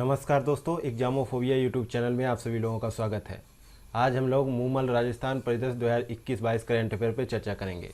नमस्कार दोस्तों, एग्जामोफोबिया YouTube channel में आप सभी लोगों का स्वागत है। आज हम लोग मूमल राजस्थान परिदृश्य 2021-22 करंट अफेयर पर चर्चा करेंगे,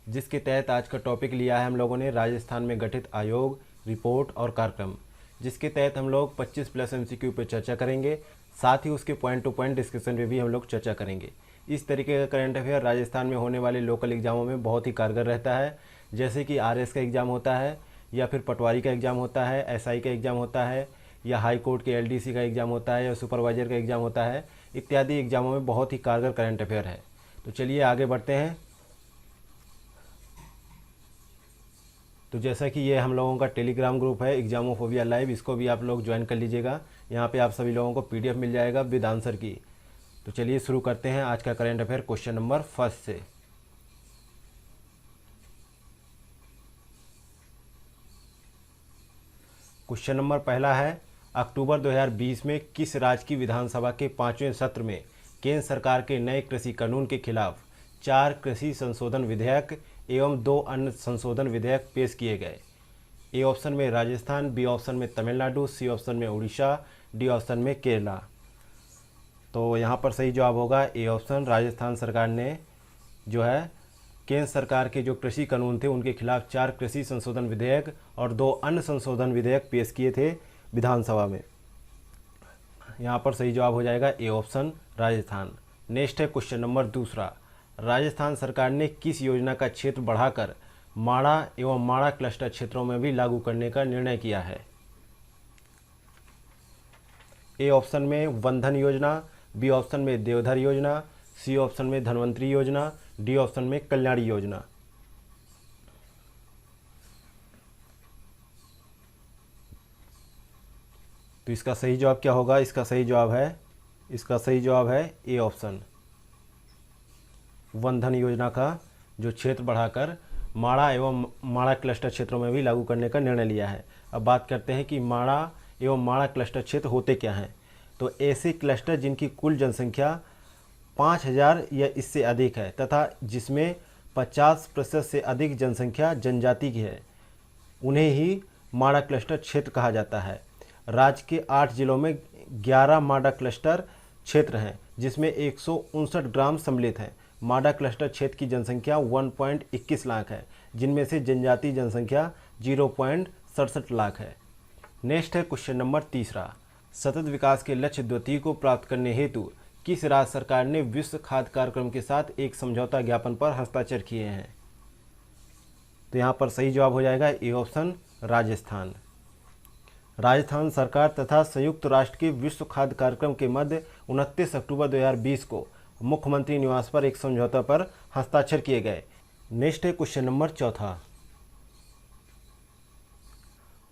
जिसके तहत आज का टॉपिक लिया है हम लोगों ने राजस्थान में गठित आयोग, रिपोर्ट और कार्यक्रम, जिसके तहत हम लोग 25+ MCQ पर चर्चा करेंगे। साथ ही उसके पॉइंट टू पॉइंट डिस्कशन पे भी हम लोग चर्चा करेंगे। इस तरीके का करंट अफेयर राजस्थान में होने वाले लोकल एग्जामों में बहुत ही कारगर रहता है, जैसे कि RS का एग्ज़ाम होता है, या फिर पटवारी का एग्ज़ाम होता है, SI का एग्ज़ाम होता है, या हाई कोर्ट के LDC का एग्ज़ाम होता है, या सुपरवाइजर का एग्ज़ाम होता है, इत्यादि एग्ज़ामों में बहुत ही कारगर करंट अफेयर है। तो चलिए आगे बढ़ते हैं। तो जैसा कि ये हम लोगों का टेलीग्राम ग्रुप है एग्जामोफोबिया लाइव, इसको भी आप लोग ज्वाइन कर लीजिएगा। यहाँ पे आप सभी लोगों को PDF मिल जाएगा विद आंसर की। तो चलिए शुरू करते हैं आज का करंट अफेयर क्वेश्चन नंबर 1 से। क्वेश्चन नंबर पहला है, अक्टूबर 2020 में किस राज्य की विधानसभा के 5वें सत्र में केंद्र सरकार के नए कृषि कानून के खिलाफ 4 कृषि संशोधन विधेयक एवं 2 अन्य संशोधन विधेयक पेश किए गए? ए ऑप्शन में राजस्थान, बी ऑप्शन में तमिलनाडु, सी ऑप्शन में उड़ीसा, डी ऑप्शन में केरला। तो यहाँ पर सही जवाब होगा ए ऑप्शन। राजस्थान सरकार ने जो है केंद्र सरकार के जो कृषि कानून थे उनके खिलाफ 4 कृषि संशोधन विधेयक और 2 अन्य संशोधन विधेयक पेश किए थे विधानसभा में। यहाँ पर सही जवाब हो जाएगा ए ऑप्शन राजस्थान। नेक्स्ट है क्वेश्चन नंबर दूसरा, राजस्थान सरकार ने किस योजना का क्षेत्र बढ़ाकर माड़ा एवं माड़ा क्लस्टर क्षेत्रों में भी लागू करने का निर्णय किया है? ए ऑप्शन में वंधन योजना, बी ऑप्शन में देवधर योजना, सी ऑप्शन में धनवंतरी योजना, डी ऑप्शन में कल्याणी योजना। तो इसका सही जवाब क्या होगा? इसका सही जवाब है ए ऑप्शन, वंधन योजना का जो क्षेत्र बढ़ाकर माड़ा एवं माड़ा क्लस्टर क्षेत्रों में भी लागू करने का निर्णय लिया है। अब बात करते हैं कि माड़ा एवं माड़ा क्लस्टर क्षेत्र होते क्या हैं। तो ऐसे क्लस्टर जिनकी कुल जनसंख्या 5000 या इससे अधिक है तथा जिसमें 50% से अधिक जनसंख्या जनजाति की है, उन्हें ही माड़ा क्लस्टर क्षेत्र कहा जाता है। राज्य के 8 जिलों में 11 माड़ा क्लस्टर क्षेत्र हैं, जिसमें 159 ग्राम सम्मिलित हैं। माड़ा क्लस्टर क्षेत्र की जनसंख्या 1.21 लाख है, जिनमें से जनजाति जनसंख्या 0.67 लाख है। नेक्स्ट है क्वेश्चन नंबर तीसरा, सतत विकास के लक्ष्य द्वितीय को प्राप्त करने हेतु किस राज्य सरकार ने विश्व खाद्य कार्यक्रम के साथ एक समझौता ज्ञापन पर हस्ताक्षर किए हैं? तो यहाँ पर सही जवाब हो जाएगा ए ऑप्शन राजस्थान। राजस्थान सरकार तथा संयुक्त राष्ट्र के विश्व खाद्य कार्यक्रम के मध्य 29 अक्टूबर 2020 को मुख्यमंत्री निवास पर एक समझौता पर हस्ताक्षर किए गए। नेक्स्ट है क्वेश्चन नंबर चौथा,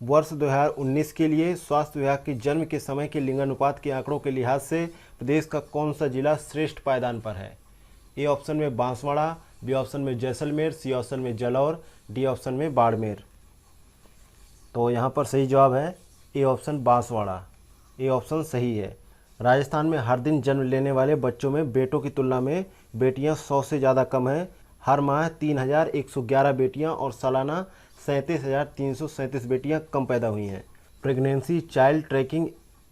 वर्ष 2019 के लिए स्वास्थ्य विभाग के जन्म के समय के लिंगानुपात के आंकड़ों के लिहाज से प्रदेश का कौन सा जिला श्रेष्ठ पायदान पर है? ए ऑप्शन में बांसवाड़ा, बी ऑप्शन में जैसलमेर, सी ऑप्शन में जालौर, डी ऑप्शन में बाड़मेर। तो यहाँ पर सही जवाब है A option Banswara. A option सही है। राजस्थान में हर दिन जन्म लेने वाले बच्चों में बेटों की तुलना में बेटियां 100 से ज़्यादा कम हैं। हर माह 3111 बेटियां और सालाना 37,337 बेटियां कम पैदा हुई हैं। Pregnancy child trekking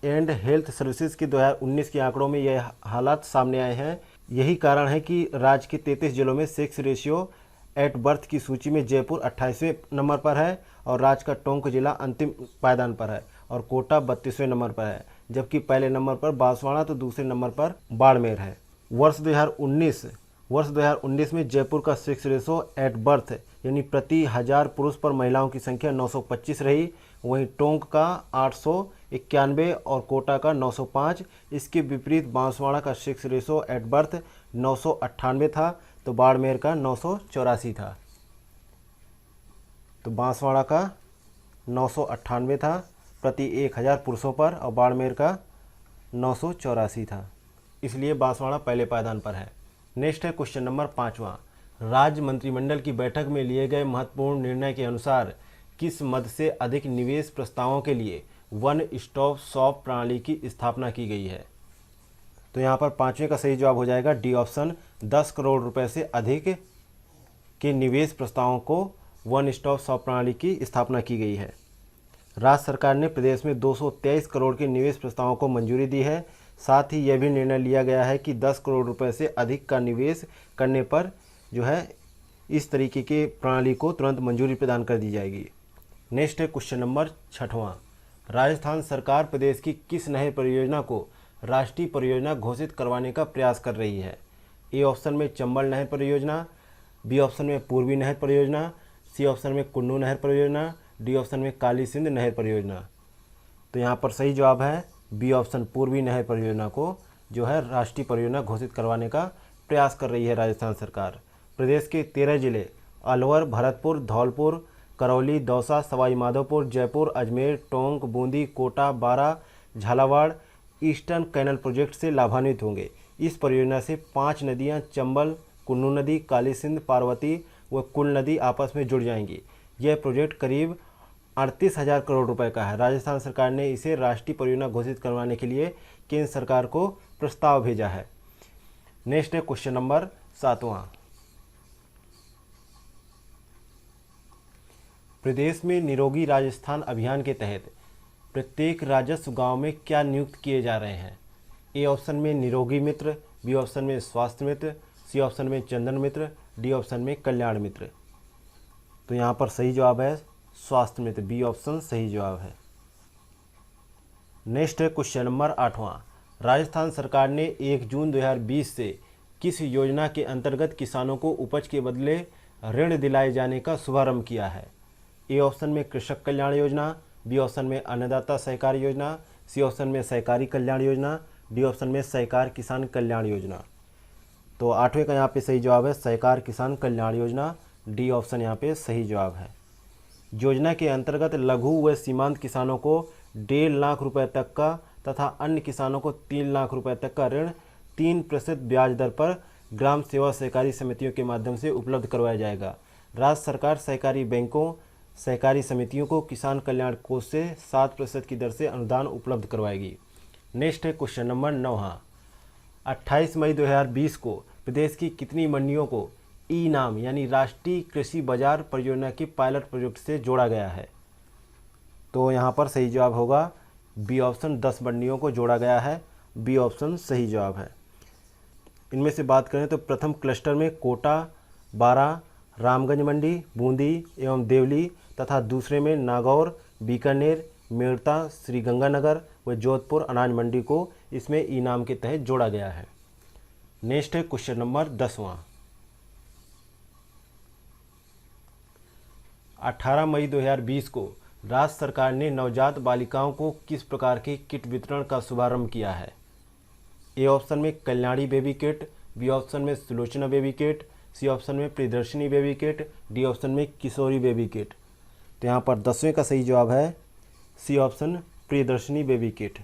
and health services के 2019 के आंकड़ों में यह हालात सामने आए हैं। यही कारण है कि राज्य के 33 जिलों में सेक्स रेशियो एट बर्थ की सूची में जयपुर 28वें नंबर पर है और राज्य का टोंक जिला अंतिम पायदान पर है और कोटा 32वें नंबर पर है, जबकि पहले नंबर पर बांसवाड़ा तो दूसरे नंबर पर बाड़मेर है। वर्ष 2019 में जयपुर का सेक्स रेशो एट बर्थ यानी प्रति 1000 पुरुष पर महिलाओं की संख्या 925 रही। वहीं टोंक का 891 और कोटा का 905। इसके विपरीत बांसवाड़ा का सेक्स रेशो एट बर्थ 998 था तो बाड़मेर का 984 था। तो बांसवाड़ा का 998 था प्रति 1000 पुरुषों पर और बाड़मेर का 984 था, इसलिए बांसवाड़ा पहले पायदान पर है। नेक्स्ट है क्वेश्चन नंबर 5वां, राज्य मंत्रिमंडल की बैठक में लिए गए महत्वपूर्ण निर्णय के अनुसार किस मद से अधिक निवेश प्रस्तावों के लिए वन स्टॉप शॉप प्रणाली की स्थापना की गई है? तो यहाँ पर 5वें का सही जवाब हो जाएगा डी ऑप्शन, 10 करोड़ रुपए से अधिक के निवेश प्रस्तावों को वन स्टॉप शॉप प्रणाली की स्थापना की गई है। राज्य सरकार ने प्रदेश में 223 करोड़ के निवेश प्रस्तावों को मंजूरी दी है। साथ ही यह भी निर्णय लिया गया है कि 10 करोड़ रुपए से अधिक का निवेश करने पर जो है इस तरीके के प्रणाली को तुरंत मंजूरी प्रदान कर दी जाएगी। नेक्स्ट है क्वेश्चन नंबर 6वां। राजस्थान सरकार प्रदेश की किस नहर परियोजना को राष्ट्रीय परियोजना घोषित करवाने का प्रयास कर रही है? ए ऑप्शन में चंबल नहर परियोजना, बी ऑप्शन में पूर्वी नहर परियोजना, सी ऑप्शन में कुन्नू नहर परियोजना, डी ऑप्शन में काली सिंध नहर परियोजना। तो यहाँ पर सही जवाब है बी ऑप्शन, पूर्वी नहर परियोजना को जो है राष्ट्रीय परियोजना घोषित करवाने का प्रयास कर रही है राजस्थान सरकार। प्रदेश के 13 जिले अलवर, भरतपुर, धौलपुर, करौली, दौसा, सवाई माधोपुर, जयपुर, अजमेर, टोंक, बूंदी, कोटा, बारा, झालावाड़ ईस्टर्न कैनल प्रोजेक्ट से लाभान्वित होंगे। इस परियोजना से 5 नदियां चंबल, कुन्नू नदी, काली सिंध, पार्वती व कुल नदी आपस में जुड़ जाएंगी। यह प्रोजेक्ट करीब 38,000 करोड़ रुपए का है। राजस्थान सरकार ने इसे राष्ट्रीय परियोजना घोषित करवाने के लिए केंद्र सरकार को प्रस्ताव भेजा है। नेक्स्ट है क्वेश्चन नंबर 7वां। प्रदेश में निरोगी राजस्थान अभियान के तहत प्रत्येक राजस्व गांव में क्या नियुक्त किए जा रहे हैं? ए ऑप्शन में निरोगी मित्र, बी ऑप्शन में स्वास्थ्य मित्र, सी ऑप्शन में चंदन मित्र, डी ऑप्शन में कल्याण मित्र। तो यहाँ पर सही जवाब है स्वास्थ्य मित्र, बी ऑप्शन सही जवाब है। नेक्स्ट है क्वेश्चन नंबर 8वां। राजस्थान सरकार ने 1 जून 2020 से किस योजना के अंतर्गत किसानों को उपज के बदले ऋण दिलाए जाने का शुभारंभ किया है? ए ऑप्शन में कृषक कल्याण योजना, बी ऑप्शन में अन्नदाता सहकार योजना, सी ऑप्शन में सहकारी कल्याण योजना, डी ऑप्शन में सहकार किसान कल्याण योजना। तो 8वें का यहाँ पे सही जवाब है सहकार किसान कल्याण योजना, डी ऑप्शन यहाँ पे सही जवाब है। योजना के अंतर्गत लघु व सीमांत किसानों को 1.5 लाख रुपए तक का तथा अन्य किसानों को 3 लाख रुपए तक का ऋण 3% ब्याज दर पर ग्राम सेवा सहकारी समितियों के माध्यम से उपलब्ध करवाया जाएगा। राज्य सरकार सहकारी बैंकों, सहकारी समितियों को किसान कल्याण कोष से 7% की दर से अनुदान उपलब्ध करवाएगी। नेक्स्ट है क्वेश्चन नंबर 9वां। 28 मई 2020 को प्रदेश की कितनी मंडियों को ई नाम यानी राष्ट्रीय कृषि बाजार परियोजना के पायलट प्रोजेक्ट से जोड़ा गया है? तो यहाँ पर सही जवाब होगा बी ऑप्शन, 10 मंडियों को जोड़ा गया है, बी ऑप्शन सही जवाब है। इनमें से बात करें तो प्रथम क्लस्टर में कोटा, बारा, रामगंज मंडी, बूंदी एवं देवली तथा दूसरे में नागौर, बीकानेर, मेड़ता, श्रीगंगानगर व जोधपुर अनाज मंडी को इसमें ई नाम के तहत जोड़ा गया है। नेक्स्ट है क्वेश्चन नंबर 10वां। 18 मई 2020 को राज्य सरकार ने नवजात बालिकाओं को किस प्रकार के किट वितरण का शुभारंभ किया है? ए ऑप्शन में Kalyani baby kit, B option में Sulochana baby kit, C option में Priyadarshini baby kit, D option में किशोरी बेबी किट। तो यहाँ पर 10वें का सही जवाब है C option, Priyadarshini baby kit.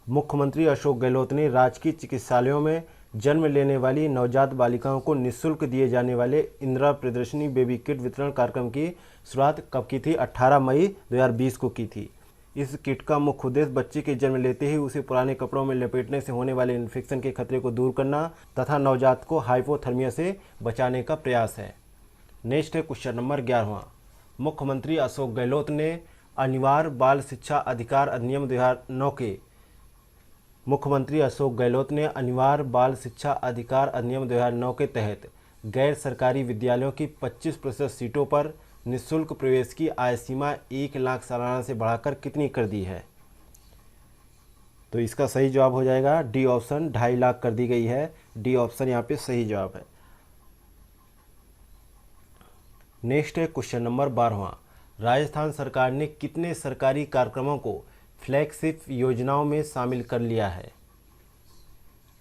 मुख्यमंत्री अशोक गहलोत ने राजकीय चिकित्सालयों में जन्म लेने वाली नवजात बालिकाओं को निःशुल्क दिए जाने वाले इंदिरा प्रियदर्शनी बेबी किट वितरण कार्यक्रम की शुरुआत कब की थी? 18 मई 2020 को की थी। इस किट का मुख्य उद्देश्य बच्चे के जन्म लेते ही उसे पुराने कपड़ों में लपेटने से होने वाले इन्फेक्शन के खतरे को दूर करना तथा नवजात को हाइपोथर्मिया से बचाने का प्रयास है। नेक्स्ट है क्वेश्चन नंबर 11वां। मुख्यमंत्री अशोक गहलोत ने अनिवार्य बाल शिक्षा अधिकार अधिनियम 2009 के मुख्यमंत्री अशोक गहलोत ने अनिवार्य बाल शिक्षा अधिकार अधिनियम 2009 के तहत गैर सरकारी विद्यालयों की 25% सीटों पर निःशुल्क प्रवेश की आय सीमा 1 लाख सालाना से बढ़ाकर कितनी कर दी है? तो इसका सही जवाब हो जाएगा डी ऑप्शन, 2.5 लाख कर दी गई है, डी ऑप्शन यहाँ पे सही जवाब है। नेक्स्ट है क्वेश्चन नंबर 12वां। राजस्थान सरकार ने कितने सरकारी कार्यक्रमों को फ्लैगशिप योजनाओं में शामिल कर लिया है?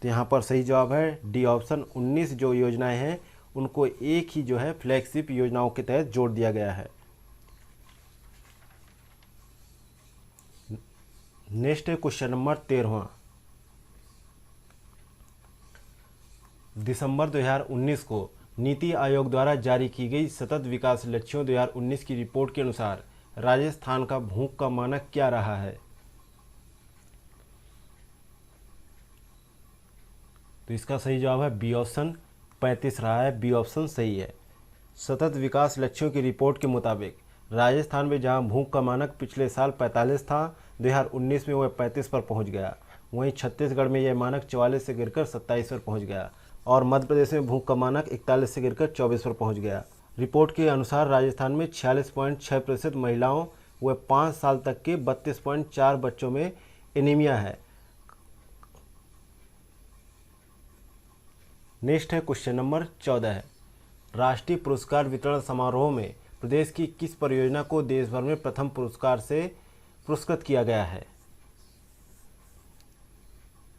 तो यहाँ पर सही जवाब है डी ऑप्शन, 19 जो योजनाएं हैं उनको एक ही जो है फ्लैगशिप योजनाओं के तहत जोड़ दिया गया है। नेक्स्ट है क्वेश्चन नंबर 13वां। दिसंबर 2019 को नीति आयोग द्वारा जारी की गई सतत विकास लक्ष्यों 2019 की रिपोर्ट के अनुसार राजस्थान का भूख का मानक क्या रहा है? तो इसका सही जवाब है बी ऑप्शन, 35 रहा है, बी ऑप्शन सही है। सतत विकास लक्ष्यों की रिपोर्ट के मुताबिक राजस्थान में जहां भूख का मानक पिछले साल 45 था, 2019 में वह 35 पर पहुंच गया। वहीं छत्तीसगढ़ में यह मानक 44 से गिरकर 27 पर पहुंच गया और मध्य प्रदेश में भूख का मानक 41 से गिरकर 24 पर पहुंच गया। रिपोर्ट के अनुसार राजस्थान में 46.6% महिलाओं व 5 साल तक के 32.4 बच्चों में एनीमिया है। नेक्स्ट है क्वेश्चन नंबर 14 है, राष्ट्रीय पुरस्कार वितरण समारोह में प्रदेश की किस परियोजना को देश भर में प्रथम पुरस्कार से पुरस्कृत किया गया है?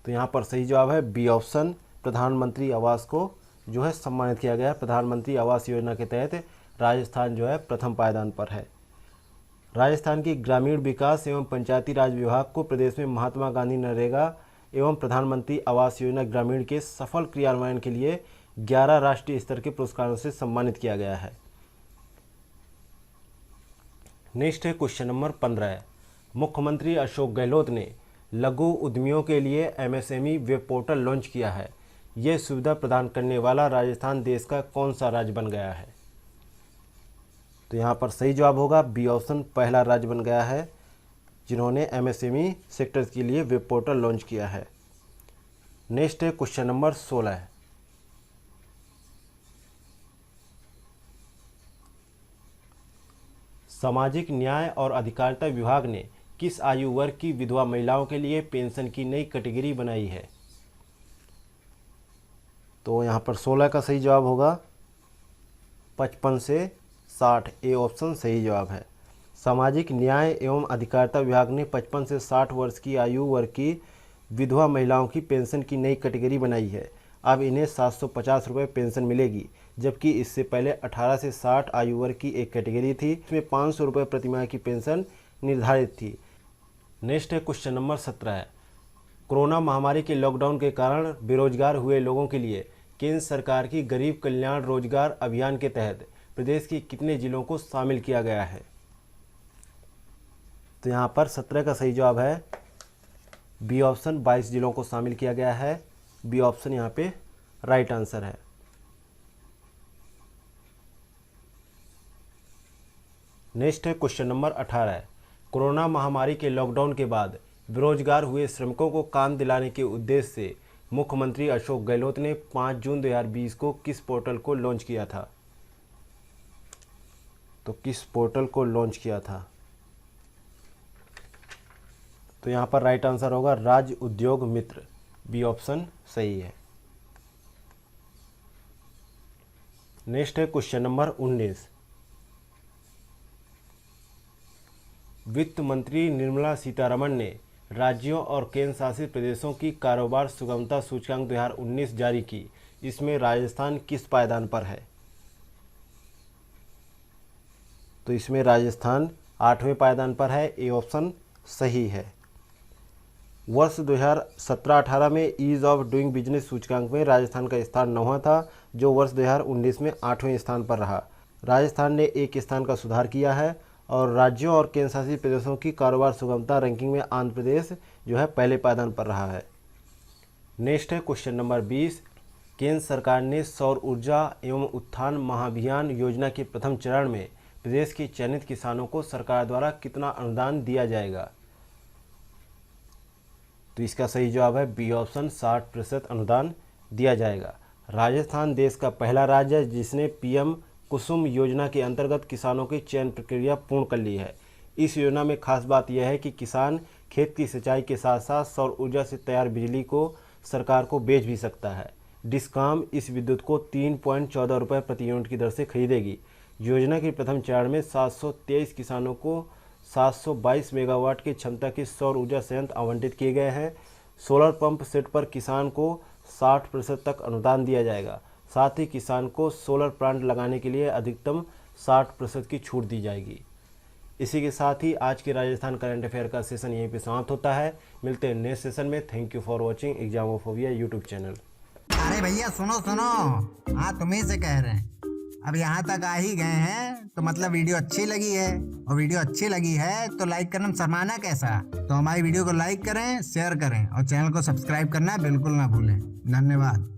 तो यहाँ पर सही जवाब है बी ऑप्शन, प्रधानमंत्री आवास को जो है सम्मानित किया गया। प्रधानमंत्री आवास योजना के तहत राजस्थान जो है प्रथम पायदान पर है। राजस्थान की ग्रामीण विकास एवं पंचायती राज विभाग को प्रदेश में महात्मा गांधी नरेगा एवं प्रधानमंत्री आवास योजना ग्रामीण के सफल क्रियान्वयन के लिए 11 राष्ट्रीय स्तर के पुरस्कारों से सम्मानित किया गया है। नेक्स्ट है क्वेश्चन नंबर 15 है, मुख्यमंत्री अशोक गहलोत ने लघु उद्यमियों के लिए एमएसएमई वेब पोर्टल लॉन्च किया है। यह सुविधा प्रदान करने वाला राजस्थान देश का कौन सा राज्य बन गया है? तो यहाँ पर सही जवाब होगा बी ऑप्शन, पहला राज्य बन गया है जिन्होंने एमएसएमई सेक्टर्स के लिए वेब पोर्टल लॉन्च किया है। नेक्स्ट है क्वेश्चन नंबर 16 है, सामाजिक न्याय और अधिकारिता विभाग ने किस आयु वर्ग की विधवा महिलाओं के लिए पेंशन की नई कैटेगरी बनाई है? तो यहाँ पर 16 का सही जवाब होगा 55 से 60, ए ऑप्शन सही जवाब है। सामाजिक न्याय एवं अधिकारिता विभाग ने 55 से 60 वर्ष की आयु वर्ग की विधवा महिलाओं की पेंशन की नई कैटेगरी बनाई है। अब इन्हें 750 रुपये पेंशन मिलेगी, जबकि इससे पहले 18 से 60 आयु वर्ग की एक कैटेगरी थी, इसमें 500 रुपये प्रतिमाह की पेंशन निर्धारित थी। नेक्स्ट है क्वेश्चन नंबर 17 है, कोरोना महामारी के लॉकडाउन के कारण बेरोजगार हुए लोगों के लिए केंद्र सरकार की गरीब कल्याण रोजगार अभियान के तहत प्रदेश के कितने जिलों को शामिल किया गया है? तो यहाँ पर 17 का सही जवाब है बी ऑप्शन, 22 जिलों को शामिल किया गया है। बी ऑप्शन यहाँ पे राइट आंसर है। नेक्स्ट है क्वेश्चन नंबर 18 है, कोरोना महामारी के लॉकडाउन के बाद बेरोजगार हुए श्रमिकों को काम दिलाने के उद्देश्य से मुख्यमंत्री अशोक गहलोत ने 5 जून 2020 को किस पोर्टल को लॉन्च किया था? तो किस पोर्टल को लॉन्च किया था? तो यहाँ पर राइट आंसर होगा राज्य उद्योग मित्र, बी ऑप्शन सही है। नेक्स्ट है क्वेश्चन नंबर 19, वित्त मंत्री निर्मला सीतारमण ने राज्यों और केंद्र शासित प्रदेशों की कारोबार सुगमता सूचकांक 2019 जारी की। इसमें राजस्थान किस पायदान पर है? तो इसमें राजस्थान 8वें पायदान पर है, ए ऑप्शन सही है। वर्ष 2017-18 में ईज ऑफ डूइंग बिजनेस सूचकांक में राजस्थान का स्थान 9वां था, जो वर्ष 2019 में 8वें स्थान पर रहा। राजस्थान ने एक स्थान का सुधार किया है और राज्यों और केंद्र शासित प्रदेशों की कारोबार सुगमता रैंकिंग में आंध्र प्रदेश जो है पहले पायदान पर रहा है। नेक्स्ट है क्वेश्चन नंबर 20, केंद्र सरकार ने सौर ऊर्जा एवं उत्थान महाभियान योजना के प्रथम चरण में प्रदेश के चयनित किसानों को सरकार द्वारा कितना अनुदान दिया जाएगा? तो इसका सही जवाब है बी ऑप्शन, 60% अनुदान दिया जाएगा। राजस्थान देश का पहला राज्य है जिसने पीएम कुसुम योजना के अंतर्गत किसानों की चयन प्रक्रिया पूर्ण कर ली है। इस योजना में खास बात यह है कि किसान खेत की सिंचाई के साथ साथ सौर ऊर्जा से तैयार बिजली को सरकार को बेच भी सकता है। डिस्कॉम इस विद्युत को 3.14 रुपये प्रति यूनिट की दर से खरीदेगी। योजना के प्रथम चरण में 723 किसानों को 722 मेगावाट की क्षमता के सौर ऊर्जा संयंत्र आवंटित किए गए हैं। सोलर पंप सेट पर किसान को 60% तक अनुदान दिया जाएगा। साथ ही किसान को सोलर प्लांट लगाने के लिए अधिकतम 60% की छूट दी जाएगी। इसी के साथ ही आज के राजस्थान करंट अफेयर का सेशन यहीं पे समाप्त होता है। मिलते हैं नेक्स्ट सेशन में। Thank you for watching Examophobia YouTube channel. अरे भैया सुनो सुनो, हाँ तुम्हीं से कह रहे हैं। अब यहाँ तक आ ही गए हैं तो मतलब वीडियो अच्छी लगी है, और वीडियो अच्छी लगी है तो लाइक करना शर्माना कैसा। तो हमारी वीडियो को लाइक करें, शेयर करें और चैनल को सब्सक्राइब करना बिल्कुल ना भूलें। धन्यवाद।